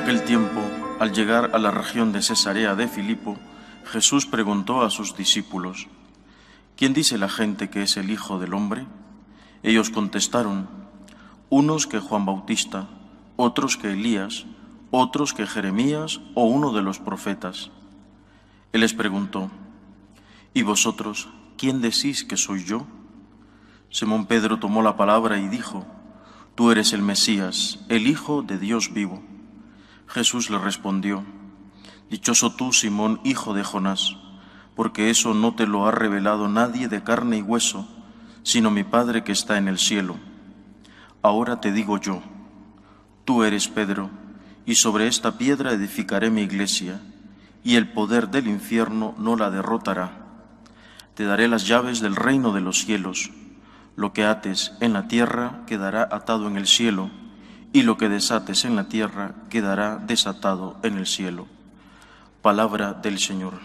aquel tiempo, al llegar a la región de Cesarea de Filipo, Jesús preguntó a sus discípulos: ¿Quién dice la gente que es el Hijo del Hombre? Ellos contestaron: unos que Juan Bautista, otros que Elías, otros que Jeremías o uno de los profetas. Él les preguntó: ¿y vosotros, quién decís que soy yo? Simón Pedro tomó la palabra y dijo: Tú eres el Mesías, el Hijo de Dios vivo. Jesús le respondió: Dichoso tú, Simón, hijo de Jonás, porque eso no te lo ha revelado nadie de carne y hueso, sino mi Padre que está en el cielo. Ahora te digo yo: tú eres Pedro, y sobre esta piedra edificaré mi iglesia, y el poder del infierno no la derrotará. Te daré las llaves del reino de los cielos. Lo que ates en la tierra quedará atado en el cielo, y lo que desates en la tierra quedará desatado en el cielo. Palabra del Señor.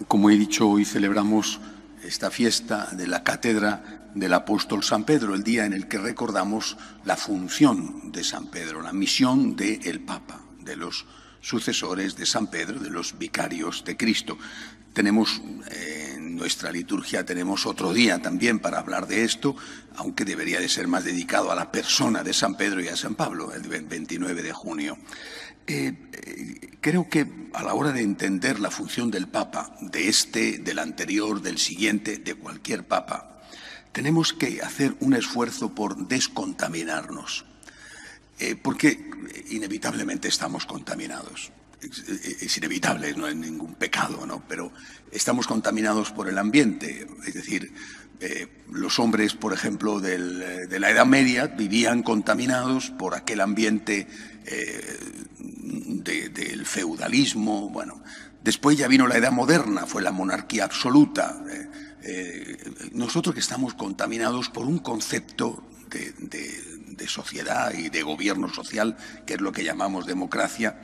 Como he dicho, hoy celebramos esta fiesta de la cátedra del apóstol San Pedro, el día en el que recordamos la función de San Pedro, la misión del Papa, de los sucesores de San Pedro, de los vicarios de Cristo. Tenemos en nuestra liturgia tenemos otro día también para hablar de esto, aunque debería de ser más dedicado a la persona de San Pedro y a San Pablo, el 29 de junio. Creo que a la hora de entender la función del Papa, de este, del anterior, del siguiente, de cualquier Papa, tenemos que hacer un esfuerzo por descontaminarnos, porque inevitablemente estamos contaminados. Es inevitable, no es ningún pecado, ¿no? Pero estamos contaminados por el ambiente, es decir, los hombres, por ejemplo, de la Edad Media vivían contaminados por aquel ambiente del feudalismo. Bueno, después ya vino la Edad Moderna, fue la monarquía absoluta. Nosotros que estamos contaminados por un concepto de sociedad y de gobierno social, que es lo que llamamos democracia,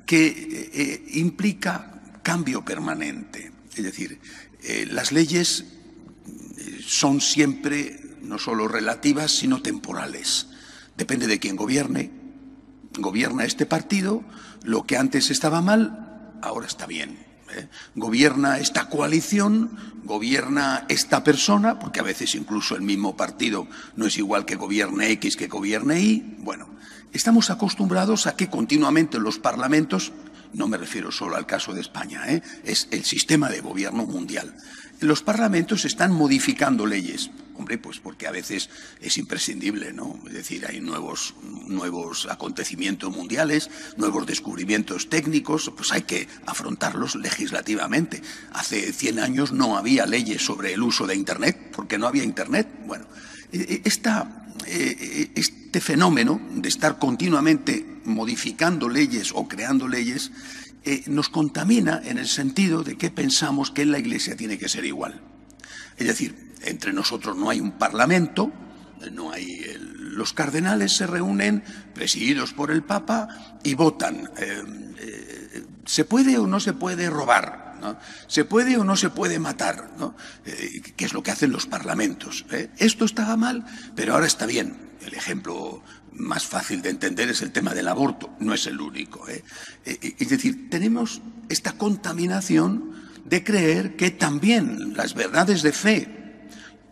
que implica cambio permanente. Es decir, las leyes son siempre no solo relativas, sino temporales. Depende de quién gobierne. Gobierna este partido, lo que antes estaba mal, ahora está bien. Gobierna esta coalición, gobierna esta persona, porque a veces incluso el mismo partido no es igual que gobierne X que gobierne Y. Bueno, estamos acostumbrados a que continuamente los parlamentos, no me refiero solo al caso de España, es el sistema de gobierno mundial. Los parlamentos están modificando leyes. Hombre, pues porque a veces es imprescindible, ¿no? Es decir, hay nuevos acontecimientos mundiales, nuevos descubrimientos técnicos, pues hay que afrontarlos legislativamente. Hace 100 años no había leyes sobre el uso de Internet, porque no había Internet. Bueno, este fenómeno de estar continuamente modificando leyes o creando leyes nos contamina en el sentido de que pensamos que en la Iglesia tiene que ser igual. Es decir, entre nosotros no hay un parlamento, no hay los cardenales se reúnen presididos por el Papa y votan. ¿Se puede o no se puede robar? ¿No? ¿Se puede o no se puede matar? ¿No? ¿Qué es lo que hacen los parlamentos? Esto estaba mal, pero ahora está bien. El ejemplo más fácil de entender es el tema del aborto, no es el único. Es decir, tenemos esta contaminación de creer que también las verdades de fe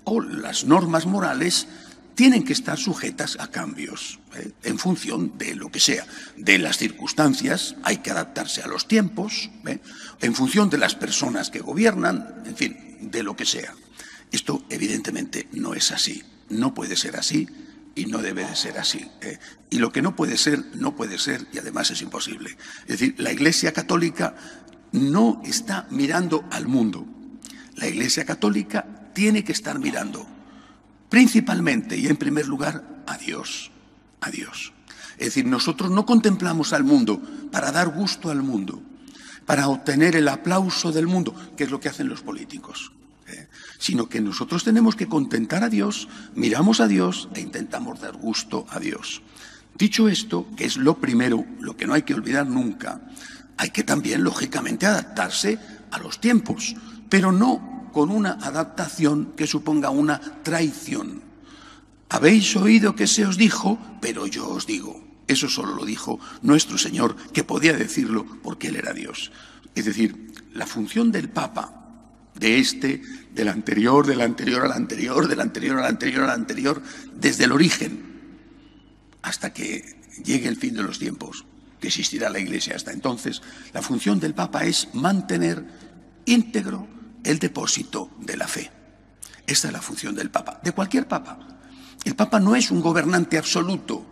o las normas morales tienen que estar sujetas a cambios, en función de lo que sea, de las circunstancias, hay que adaptarse a los tiempos, en función de las personas que gobiernan, en fin, de lo que sea. Esto evidentemente no es así, no puede ser así y no debe de ser así. Y lo que no puede ser y además es imposible. Es decir, la Iglesia Católica no está mirando al mundo. La Iglesia Católica tiene que estar mirando principalmente y en primer lugar a Dios, a Dios. Es decir, nosotros no contemplamos al mundo para dar gusto al mundo, para obtener el aplauso del mundo, que es lo que hacen los políticos, sino que nosotros tenemos que contentar a Dios, miramos a Dios e intentamos dar gusto a Dios. Dicho esto, que es lo primero, lo que no hay que olvidar nunca, hay que también, lógicamente, adaptarse a los tiempos, pero no con una adaptación que suponga una traición. Habéis oído que se os dijo, pero yo os digo. Eso solo lo dijo nuestro Señor, que podía decirlo porque Él era Dios. Es decir, la función del Papa, del anterior, del anterior al anterior, del anterior al anterior al anterior, desde el origen hasta que llegue el fin de los tiempos, que existirá la Iglesia hasta entonces, la función del Papa es mantener íntegro el depósito de la fe. Esta es la función del Papa, de cualquier Papa. El Papa no es un gobernante absoluto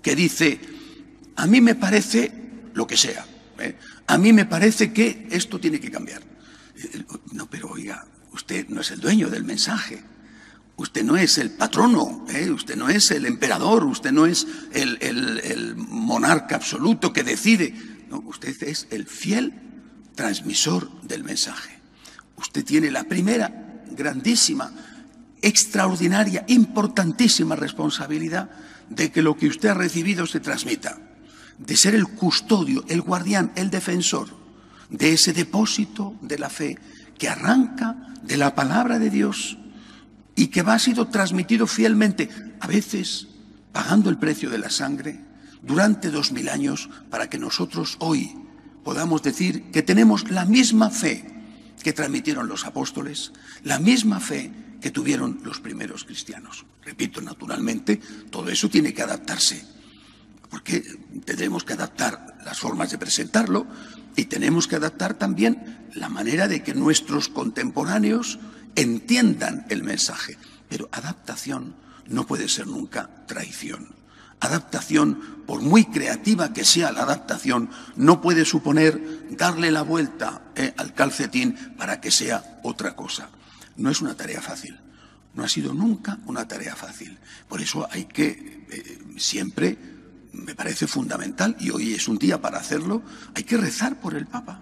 que dice, a mí me parece lo que sea, a mí me parece que esto tiene que cambiar. No, pero oiga, usted no es el dueño del mensaje, usted no es el patrono, usted no es el emperador, usted no es el monarca absoluto que decide. No, usted es el fiel transmisor del mensaje. Usted tiene la primera, grandísima, extraordinaria, importantísima responsabilidad de que lo que usted ha recibido se transmita, de ser el custodio, el guardián, el defensor de ese depósito de la fe que arranca de la palabra de Dios y que ha sido transmitido fielmente, a veces pagando el precio de la sangre, durante 2000 años, para que nosotros hoy podamos decir que tenemos la misma fe que transmitieron los apóstoles, la misma fe que tuvieron los primeros cristianos. Repito, naturalmente, todo eso tiene que adaptarse, porque tendremos que adaptar las formas de presentarlo y tenemos que adaptar también la manera de que nuestros contemporáneos entiendan el mensaje. Pero adaptación no puede ser nunca traición. Adaptación, por muy creativa que sea la adaptación, no puede suponer darle la vuelta al calcetín para que sea otra cosa. No es una tarea fácil, no ha sido nunca una tarea fácil. Por eso hay que siempre, me parece fundamental, y hoy es un día para hacerlo, hay que rezar por el Papa,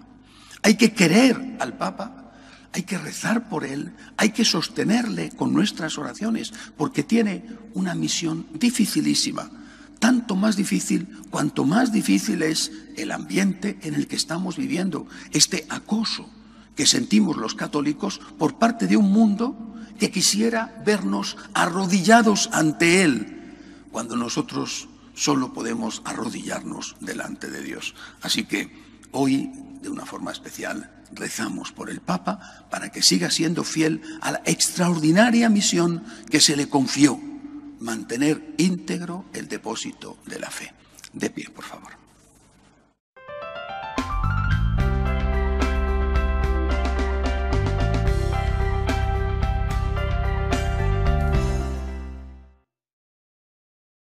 hay que querer al Papa, hay que rezar por él, hay que sostenerle con nuestras oraciones, porque tiene una misión dificilísima, tanto más difícil cuanto más difícil es el ambiente en el que estamos viviendo, este acoso que sentimos los católicos por parte de un mundo que quisiera vernos arrodillados ante él, cuando nosotros solo podemos arrodillarnos delante de Dios. Así que hoy, de una forma especial, rezamos por el Papa para que siga siendo fiel a la extraordinaria misión que se le confió, mantener íntegro el depósito de la fe. De pie, por favor.